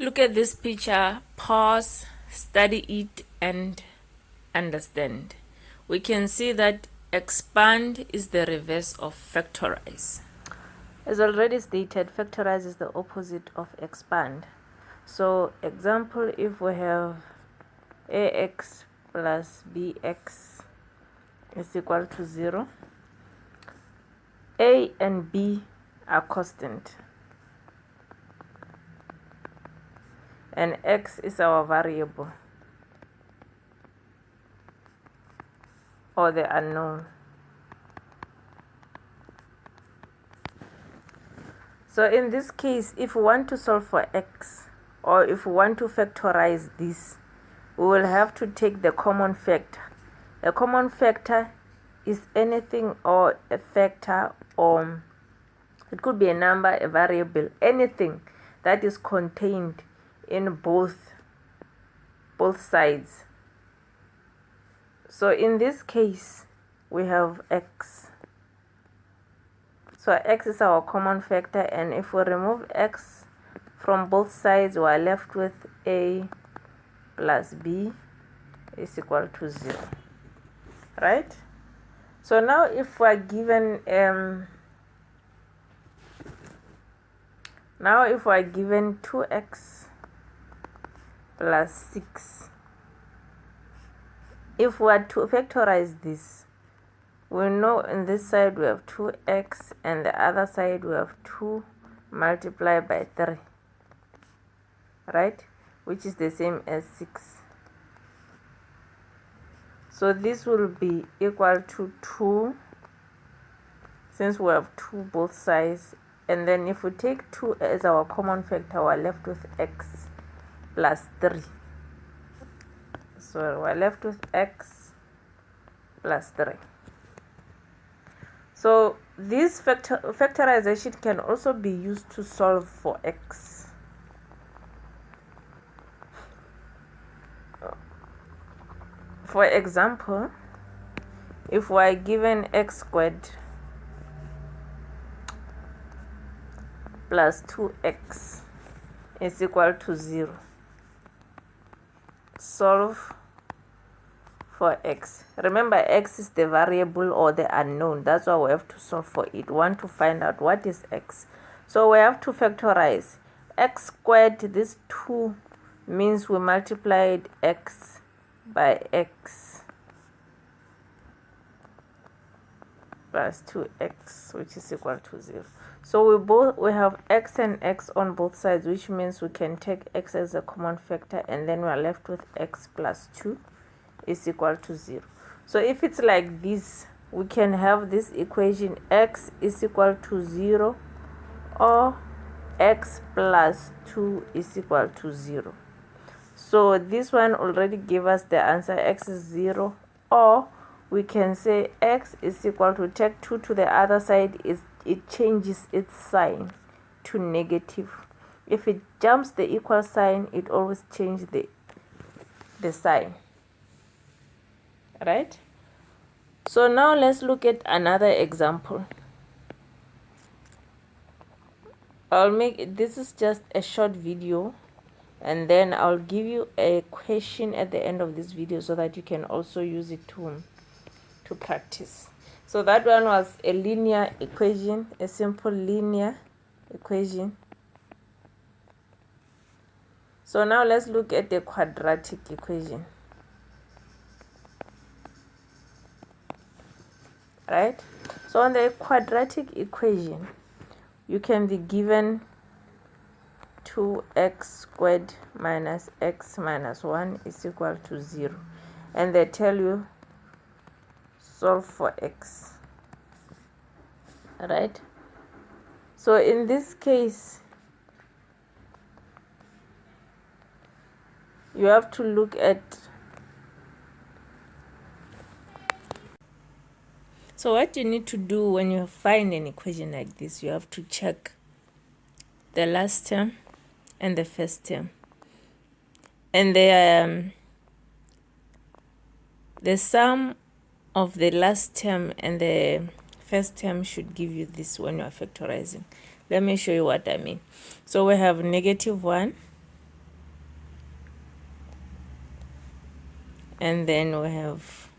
Look at this picture, pause, study it, and understand. We can see that expand is the reverse of factorize. As already stated, factorize is the opposite of expand. So, example, if we have ax plus bx is equal to 0, a and b are constant, and x is our variable or the unknown. So in this case, if we want to solve for x, or if we want to factorize this, we will have to take the common factor. A common factor is anything, or a factor, or it could be a number, a variable, anything that is contained in both sides. So in this case, we have x. So x is our common factor, and if we remove x from both sides, we are left with a plus b is equal to 0. Right? So now if we are given 2x plus 6, if we are to factorize this, we know on this side we have 2x, and the other side we have 2 multiplied by 3, right, which is the same as 6. So this will be equal to 2, since we have 2 both sides, and then if we take 2 as our common factor, we're left with x plus 3. So we're left with x plus 3. So this factorization can also be used to solve for x. For example, if we are given x squared plus 2x is equal to 0, solve for x. Remember, x is the variable or the unknown. That's why we have to solve for it. We want to find out what is x. So we have to factorize x squared. This 2 means we multiplied x by x plus 2x, which is equal to 0. So we have x and x on both sides, which means we can take x as a common factor, and then we are left with x plus 2 is equal to 0. So if it's like this, we can have this equation: x is equal to 0, or x plus 2 is equal to 0. So this one already gave us the answer, x is 0, or we can say x is equal to, take 2 to the other side, it changes its sign to negative. If it jumps the equal sign, it always changes the sign. Right? So now let's look at another example. This is just a short video, and then I'll give you a question at the end of this video so that you can also use it to practice. So that one was a linear equation, a simple linear equation. So now let's look at the quadratic equation. Right? So on the quadratic equation, you can be given 2x squared minus x minus 1 is equal to 0, and they tell you solve for x. Right? So in this case, you have to look at, so what you need to do when you find an equation like this, you have to check the last term and the first term, and the sum of the last term and the first term should give you this when you are factorizing. Let me show you what I mean. So we have -1 and then we have,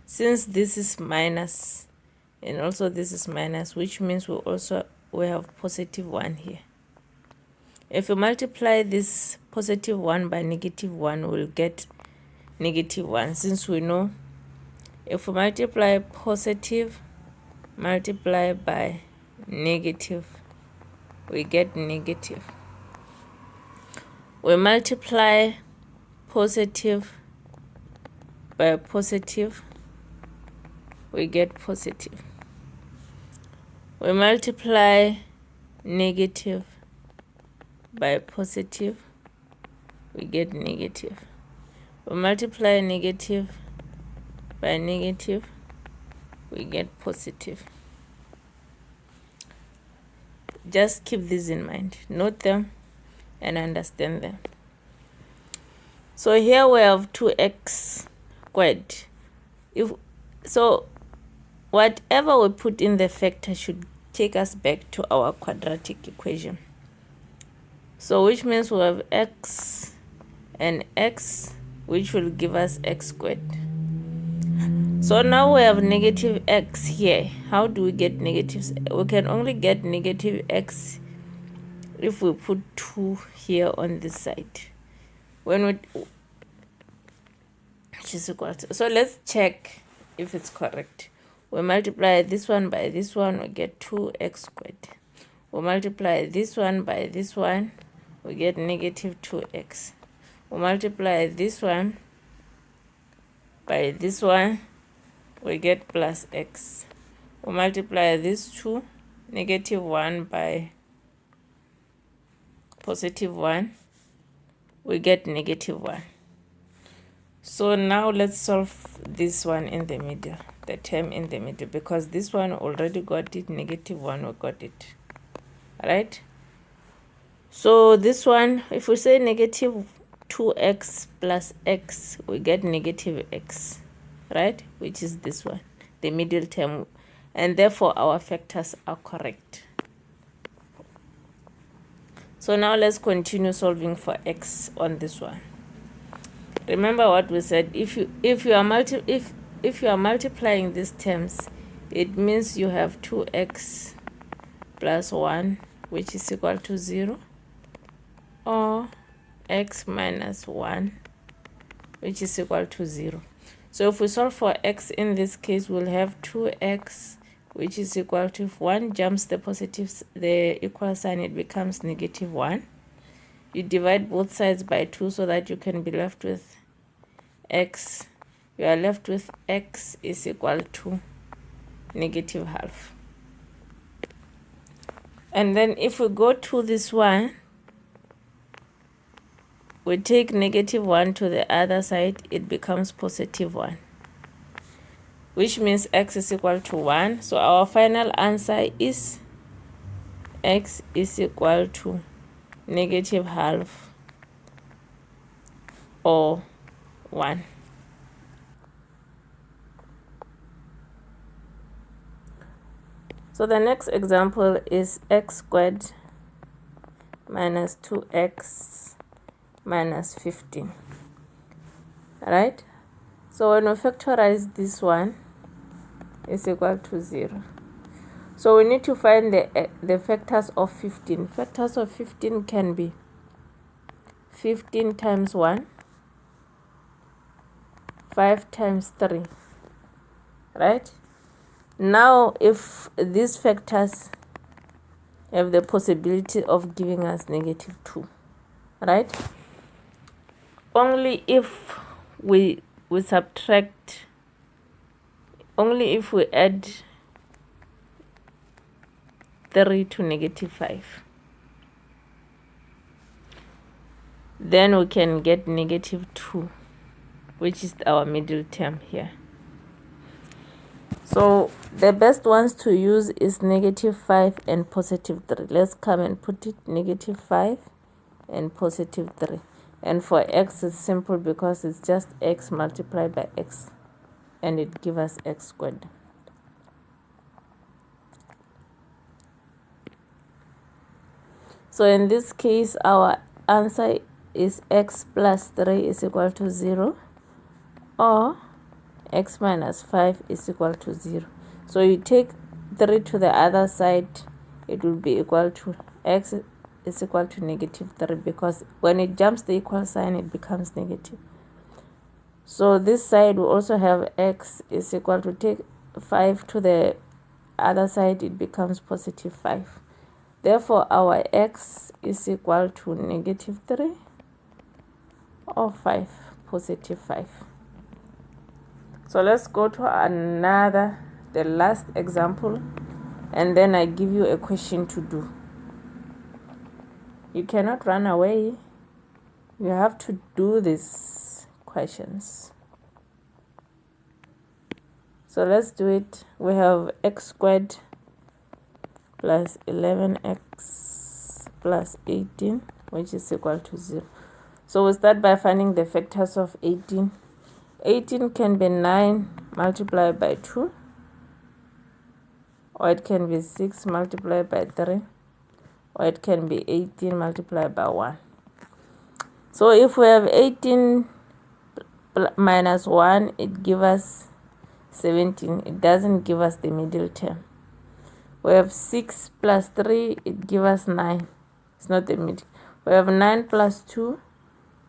since this is minus and also this is minus, which means we have positive 1 here. If we multiply this positive 1 by negative 1, we'll get negative 1, since we know if we multiply positive multiply by negative, we get negative. We multiply positive by positive, we get positive. We multiply negative by positive, we get negative. We multiply negative by negative, we get positive. Just keep this in mind, note them and understand them. So here we have 2x squared. So whatever we put in the factor should take us back to our quadratic equation. So which means we have x and x, which will give us x squared. So now we have negative x here. How do we get negatives? We can only get negative x if we put 2 here on this side. Which is equal to, so let's check if it's correct. We multiply this one by this one, we get 2x squared. We multiply this one by this one, we get negative 2x. We multiply this one by this one, we get plus x. We multiply these two, negative 1 by positive 1, we get negative 1. So now let's solve this one in the middle, the term in the middle, because this one already got it, negative 1 we got it. Alright? So this one, if we say negative 2x plus x, we get negative x, right? Which is this one, the middle term, and therefore our factors are correct. So now let's continue solving for x on this one. Remember what we said, if you are multiplying these terms, it means you have 2x plus 1, which is equal to 0, or x minus 1, which is equal to 0. So if we solve for x in this case, we'll have 2x, which is equal to, if 1 jumps the equal sign, it becomes negative 1. You divide both sides by 2 so that you can be left with x. You are left with x is equal to negative half. And then if we go to this one, we take negative 1 to the other side, it becomes positive 1, which means x is equal to 1. So our final answer is x is equal to negative half or 1. So the next example is x squared minus 2x minus 15. Right? So when we factorize this one, is equal to 0. So we need to find the factors of 15. Factors of 15 can be 15 times 1, 5 times 3, right? Now if these factors have the possibility of giving us negative 2, right? Only if we subtract, only if we add 3 to negative 5, then we can get negative 2, which is our middle term here. So the best ones to use is negative 5 and positive 3. Let's come and put it, negative 5 and positive 3. And for x, it's simple because it's just x multiplied by x, and it gives us x squared. So in this case, our answer is x plus 3 is equal to 0, or x minus 5 is equal to 0. So you take 3 to the other side, it will be equal to x is equal to negative 3, because when it jumps the equal sign, it becomes negative. So this side will also have x is equal to, take 5 to the other side, it becomes positive 5. Therefore, our x is equal to negative 3 or 5, positive 5. So let's go to the last example, and then I give you a question to do. You cannot run away. You have to do these questions. So let's do it. We have x squared plus 11x plus 18, which is equal to 0. So we start by finding the factors of 18. 18 can be 9 multiplied by 2, or it can be 6 multiplied by 3, or it can be 18 multiplied by 1. So if we have 18 minus 1, it gives us 17. It doesn't give us the middle term. We have 6 plus 3, it gives us 9. It's not the middle. We have 9 plus 2,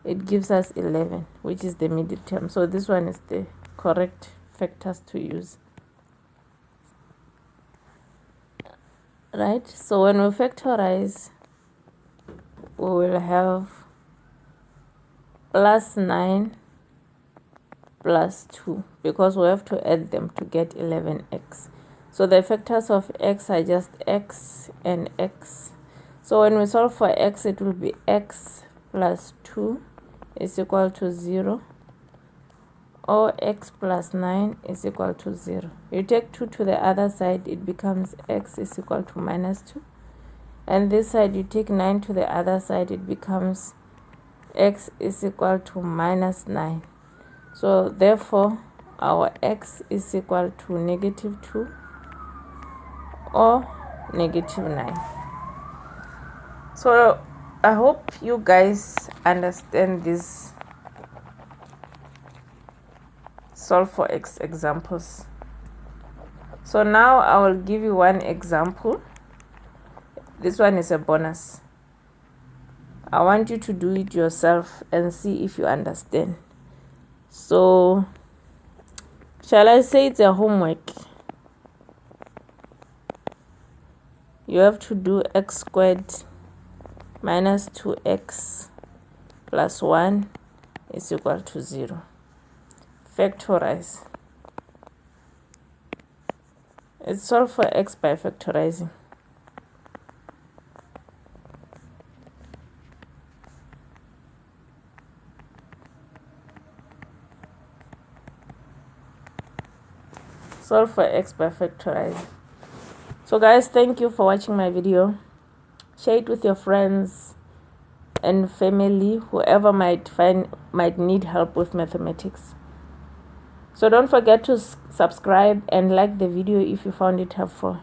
it gives us 11, which is the middle term. So this one is the correct factors to use. Right? So when we factorize, we will have plus 9 plus 2, because we have to add them to get 11x. So the factors of x are just x and x. So when we solve for x, it will be x plus 2 is equal to 0, or x plus 9 is equal to 0. You take 2 to the other side, it becomes x is equal to minus 2. And this side, you take 9 to the other side, it becomes x is equal to minus 9. So therefore, our x is equal to negative 2 or negative 9. So I hope you guys understand this solve for x examples. So now I will give you one example. This one is a bonus. I want you to do it yourself and see if you understand. So shall I say it's a homework? You have to do x squared minus 2x plus 1 is equal to 0. Factorize. It's solve for x by factorizing. Solve for x by factorizing. So guys, thank you for watching my video. Share it with your friends and family, whoever might need help with mathematics. So don't forget to subscribe and like the video if you found it helpful.